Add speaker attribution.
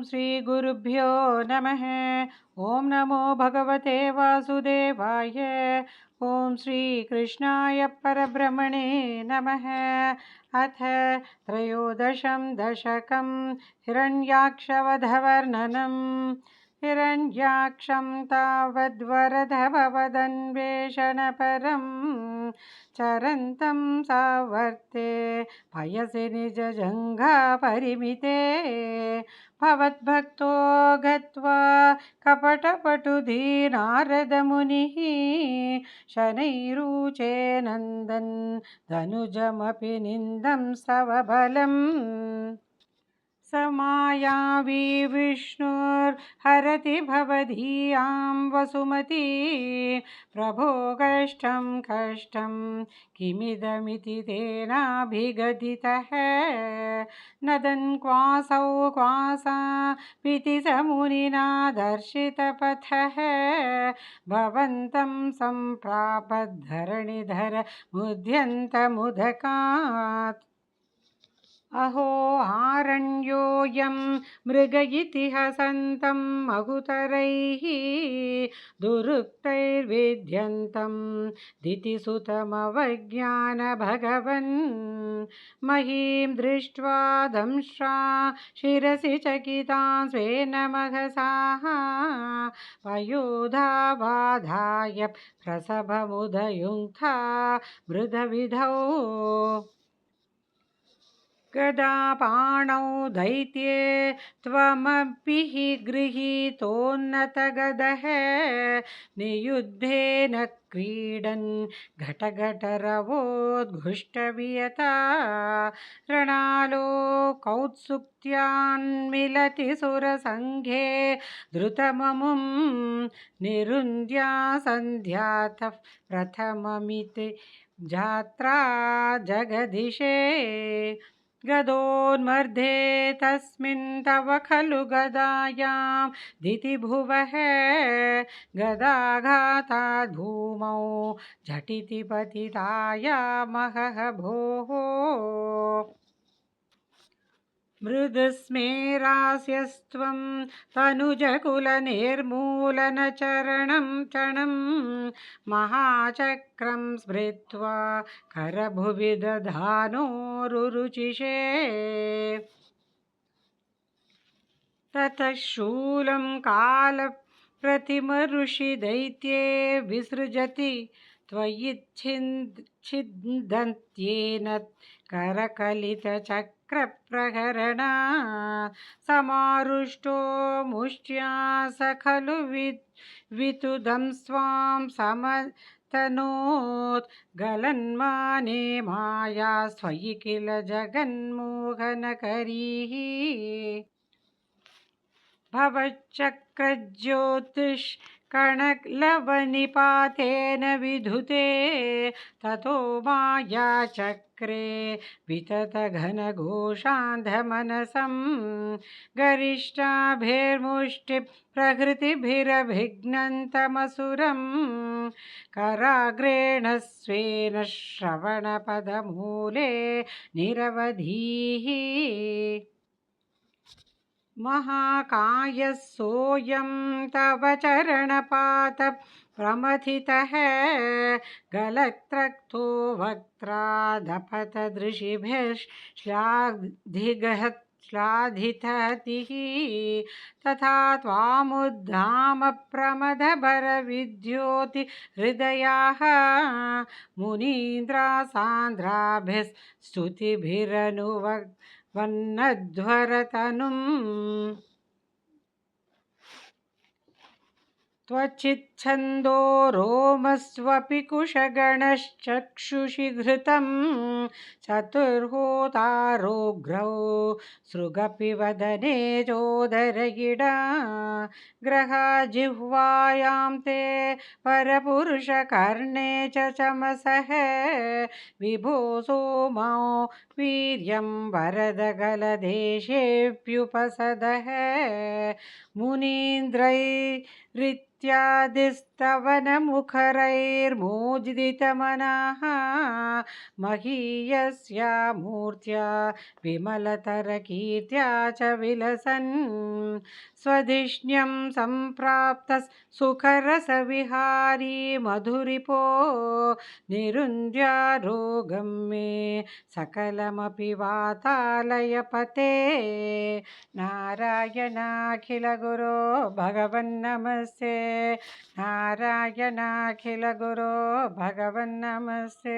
Speaker 1: श्रीगुरुभ्यो नमः। ॐ नमो भगवते वासुदेवाय। ॐ श्रीकृष्णाय परब्रह्मणे नमः। अथ त्रयोदशं दशकं हिरण्याक्षवधवर्णनम्। हिरण्याक्षं तावद्वरदभवदन्वेषणपरं चरन्तं सावर्ते पयसि निजजङ्घापरिमिते भवद्भक्तो गत्वा कपटपटुधीनारदमुनिः शनैरुचे नन्दन् धनुजमपि निन्दं स्तवबलम्। समायावी विष्णुर्हरति भवदीयां वसुमती प्रभो कष्टं किमिदमिति तेनाभिगदितः नदन् क्वासौ क्वासा पिति स मुनिना दर्शितपथः भवन्तं सम्प्रापद्धरणिधर मुद्यन्तमुदकात्। अहो आरण्योऽयं मृग इति हसन्तं महुतरैः दुरुक्तैर्विध्यन्तं दितिसुतमवज्ञानभगवन् महीं दृष्ट्वा दंष्ट्रा शिरसि चकितां स्वेन महसाः पयोधाबाधाय प्रसभमुदयुङ्क्ता मृदविधौ गदापाणौ दैत्ये त्वमपि गृहीतोन्नतगदः नियुद्धेन क्रीडन् घटघटरवोद्घुष्टवियता रणालोकौत्सुक्त्यान्मिलति सुरसङ्घे धृतममुं निरुन्द्या सन्ध्यातः प्रथममिति जात्रा जगदिशे गदोन्मर्दे तस्मिन् तव खलु गदायां दितिभुवः गदाघाताद् भूमौ झटिति पतितायामहः भोः मृदुस्मेरास्यस्त्वं तनुजकुलनिर्मूलनचरणं चणं महाचक्रं स्मृत्वा करभुवि दधानोरुरुचिषे ततः शूलं कालप्रतिमऋषिदैत्ये विसृजति त्वयि छिन्दन्त्येन करकलितचक्रप्रहरणा समारुष्टो मुष्ट्या स खलु वितुदं स्वां समतनोत् गलन्माने माया स्वयि किल जगन्मोहनकरीः भवच्चक्रज्योतिष्कणलवनिपातेन विधुते ततो मायाचक्रे विततघनघोषान्धमनसं गरिष्ठाभिर्मुष्टिप्रहृतिभिरभिघ्नन्तमसुरं कराग्रेण स्वेन श्रवणपदमूले निरवधीः महाकायः सोऽयं तव चरणपात प्रमथितः गलत्रक्तो वक्त्रादपतदृशिभिश्लाघिततिः तथा त्वामुद्धामप्रमदभरविद्योति हृदयाः मुनीन्द्रासान्द्राभिस्तुतिभिरनुवन्नध्वरतनुम् त्वचिच्छन्दो रोमस्वपि कुशगणश्चक्षुषि घृतं चतुर्होतारोग्रौ सृगपि वदने चोदरगिडा ग्रहजिह्वायां ते परपुरुषकर्णे च चमसः विभो सोमो वीर्यं वरदगलदेशेऽप्युपसदः मुनीन्द्रैरित्य इत्यादिस्तवनमुखरैर्मोदितमनः महीयस्या मूर्त्या विमलतरकीर्त्या च विलसन् स्वधिष्ण्यं सम्प्राप्तः सुखरसविहारी मधुरिपो निरुन्ध्यारोगं मे सकलमपि वातालयपते नारायणाखिलगुरो भगवन्नमस्ते नारायणाखिलगुरो भगवन्नमस्ते।